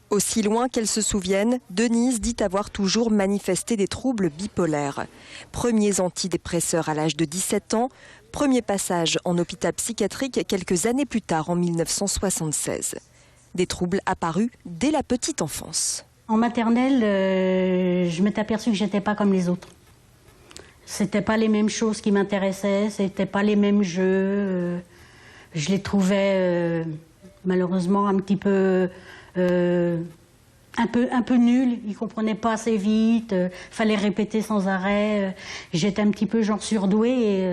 Aussi loin qu'elle se souvienne, Denise dit avoir toujours manifesté des troubles bipolaires. Premiers antidépresseurs à l'âge de 17 ans, premier passage en hôpital psychiatrique quelques années plus tard, en 1976. Des troubles apparus dès la petite enfance. En maternelle, je m'étais aperçue que j'étais pas comme les autres. C'était pas les mêmes choses qui m'intéressaient, c'était pas les mêmes jeux. Je les trouvais malheureusement un petit peu... un peu nul, il comprenait pas assez vite, fallait répéter sans arrêt. J'étais un petit peu genre surdouée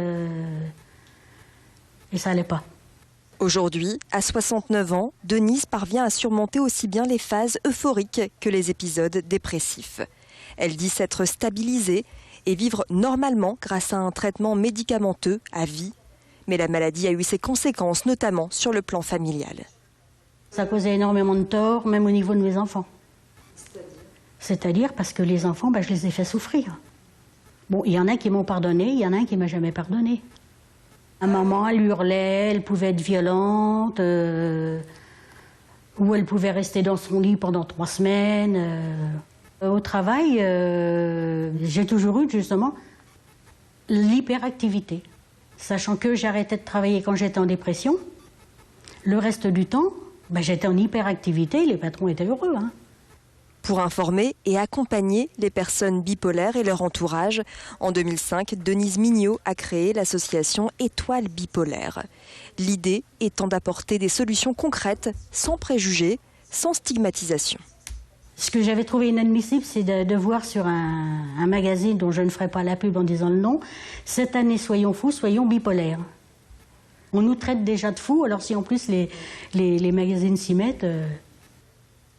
et ça allait pas. Aujourd'hui, à 69 ans, Denise parvient à surmonter aussi bien les phases euphoriques que les épisodes dépressifs. Elle dit s'être stabilisée et vivre normalement grâce à un traitement médicamenteux à vie. Mais la maladie a eu ses conséquences, notamment sur le plan familial. Ça causait énormément de tort, même au niveau de mes enfants. C'est-à-dire parce que les enfants, je les ai fait souffrir. Bon, il y en a qui m'ont pardonné, il y en a un qui m'a jamais pardonné. Ma maman, elle hurlait, elle pouvait être violente, ou elle pouvait rester dans son lit pendant 3 semaines. Au travail, j'ai toujours eu justement l'hyperactivité. Sachant que j'arrêtais de travailler quand j'étais en dépression, le reste du temps, j'étais en hyperactivité, les patrons étaient heureux. Pour informer et accompagner les personnes bipolaires et leur entourage, en 2005, Denise Mignot a créé l'association Étoile Bipolaire. L'idée étant d'apporter des solutions concrètes, sans préjugés, sans stigmatisation. Ce que j'avais trouvé inadmissible, c'est de voir sur un magazine dont je ne ferai pas la pub en disant le nom, « Cette année, soyons fous, soyons bipolaires ». On nous traite déjà de fous, alors si en plus les magazines s'y mettent...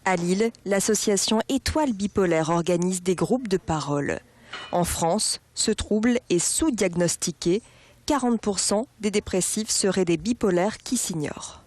À Lille, l'association Étoile Bipolaire organise des groupes de parole. En France, ce trouble est sous-diagnostiqué. 40% des dépressifs seraient des bipolaires qui s'ignorent.